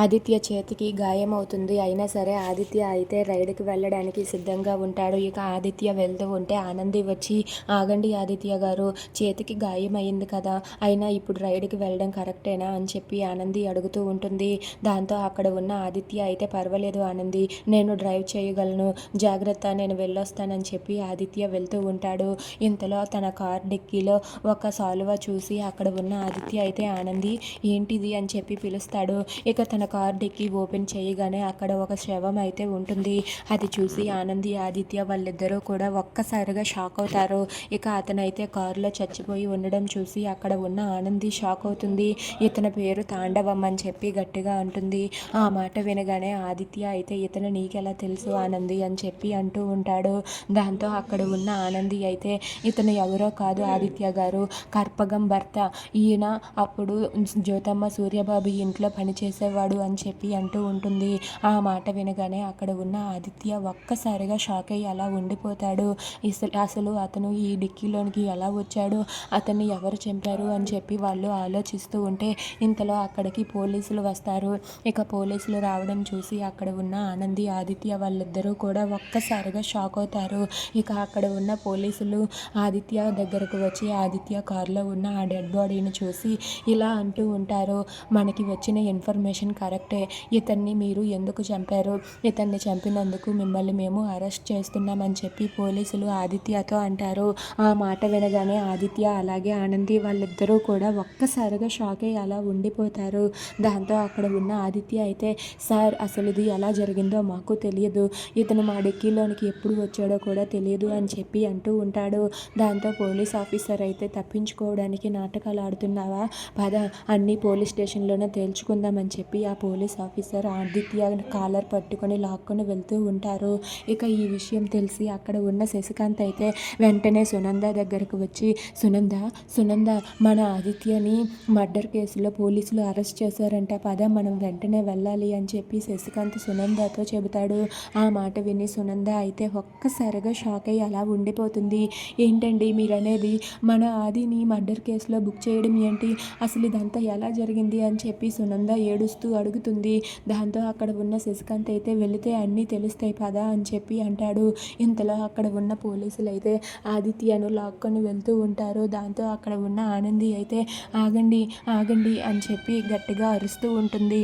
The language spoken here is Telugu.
ఆదిత్య చేతికి గాయమవుతుంది. అయినా సరే ఆదిత్య అయితే రైడ్కి వెళ్ళడానికి సిద్ధంగా ఉంటాడు. ఇక ఆదిత్య వెళ్తూ ఉంటే ఆనంది వచ్చి, ఆగండి ఆదిత్య గారు, చేతికి గాయమైంది కదా, అయినా ఇప్పుడు రైడ్కి వెళ్ళడం కరెక్టేనా అని చెప్పి ఆనంది అడుగుతూ ఉంటుంది. దాంతో అక్కడ ఉన్న ఆదిత్య అయితే పర్వాలేదు ఆనంది, నేను డ్రైవ్ చేయగలను, జాగ్రత్త, నేను వెళ్ళొస్తానని చెప్పి ఆదిత్య వెళ్తూ ఉంటాడు. ఇంతలో తన కార్ డిక్కీలో ఒక సాలువా చూసి అక్కడ ఉన్న ఆదిత్య అయితే ఆనంది ఏంటిది అని చెప్పి పిలుస్తాడు. ఇక తన కార్ డిక్కీ ఓపెన్ చేయగానే అక్కడ ఒక శవం అయితే ఉంటుంది. అది చూసి ఆనంది ఆదిత్య వాళ్ళిద్దరూ కూడా ఒక్కసారిగా షాక్ అవుతారు. ఇక అతనైతే కారులో చచ్చిపోయి ఉండడం చూసి అక్కడ ఉన్న ఆనంది షాక్ అవుతుంది. ఇతని పేరు తాండవం అని చెప్పి గట్టిగా అంటుంది. ఆ మాట వినగానే ఆదిత్య అయితే ఇతను నీకెలా తెలుసు ఆనంది అని చెప్పి అంటూ ఉంటాడు. దాంతో అక్కడ ఉన్న ఆనంది అయితే ఇతను ఎవరో కాదు ఆదిత్య గారు, కర్పగం భర్త, ఈయన అప్పుడు జ్యోతమ్మ సూర్యబాబు ఇంట్లో పనిచేసేవాడు అని చెప్పి అంటూ ఉంటుంది. ఆ మాట వినగానే అక్కడ ఉన్న ఆదిత్య ఒక్కసారిగా షాక్ అయ్యి అలా ఉండిపోతాడు. అసలు అతను ఈ డిక్కీలోనికి ఎలా వచ్చాడు, అతన్ని ఎవరు చంపారు అని చెప్పి వాళ్ళు ఆలోచిస్తూ ఉంటే ఇంతలో అక్కడికి పోలీసులు వస్తారు. ఇక పోలీసులు రావడం చూసి అక్కడ ఉన్న ఆనంది ఆదిత్య వాళ్ళిద్దరూ కూడా ఒక్కసారిగా షాక్ అవుతారు. ఇక అక్కడ ఉన్న పోలీసులు ఆదిత్య దగ్గరకు వచ్చి ఆదిత్య కారులో ఉన్న ఆ డెడ్ బాడీని చూసి ఇలా అంటూ ఉంటారు, మనకి వచ్చిన ఇన్ఫర్మేషన్ కరెక్టే, ఇతన్ని మీరు ఎందుకు చంపారు, ఇతన్ని చంపినందుకు మిమ్మల్ని మేము అరెస్ట్ చేస్తున్నామని చెప్పి పోలీసులు ఆదిత్యతో అంటారు. ఆ మాట వినగానే ఆదిత్య అలాగే ఆనంది వాళ్ళిద్దరూ కూడా ఒక్కసారిగా షాక్ అయ్యి అలా ఉండిపోతారు. దాంతో అక్కడ ఉన్న ఆదిత్య అయితే, సార్ అసలు ఇది ఎలా జరిగిందో మాకు తెలియదు, ఇతను మా డిక్కీలోనికి ఎప్పుడు వచ్చాడో కూడా తెలియదు అని చెప్పి అంటూ ఉంటాడు. దాంతో పోలీస్ ఆఫీసర్ అయితే తప్పించుకోవడానికి నాటకాలు ఆడుతున్నావా, పద అన్ని పోలీస్ స్టేషన్లోనే తేల్చుకుందామని చెప్పి ఆ పోలీస్ ఆఫీసర్ ఆదిత్య కాలర్ పట్టుకొని లాక్కొని వెళ్తూ ఉంటారు. ఇక ఈ విషయం తెలిసి అక్కడ ఉన్న శశికాంత్ అయితే వెంటనే సునంద దగ్గరకు వచ్చి, సునంద సునంద మన ఆదిత్యని మర్డర్ కేసులో పోలీసులు అరెస్ట్ చేశారంట, పద మనం వెంటనే వెళ్ళాలి అని చెప్పి శశికాంత్ సునందతో చెబుతాడు. ఆ మాట విని సునంద అయితే ఒక్కసారిగా షాక్ అయ్యి అలా ఉండిపోతుంది. ఏంటండి మీరు అనేది, మన ఆదిని మర్డర్ కేసులో బుక్ చేయడం ఏంటి, అసలు ఇదంతా ఎలా జరిగింది అని చెప్పి సునంద ఏడుస్తూ అడుగుతుంది. దాంతో అక్కడ ఉన్న శశికాంత్ అయితే వెళితే అన్నీ తెలుస్తాయి పదా అని చెప్పి అంటాడు. ఇంతలో అక్కడ ఉన్న పోలీసులు అయితే ఆదిత్యను లాక్కొని వెళ్తూ ఉంటారు. దాంతో అక్కడ ఉన్న ఆనంది అయితే ఆగండి ఆగండి అని చెప్పి గట్టిగా అరుస్తూ ఉంటుంది.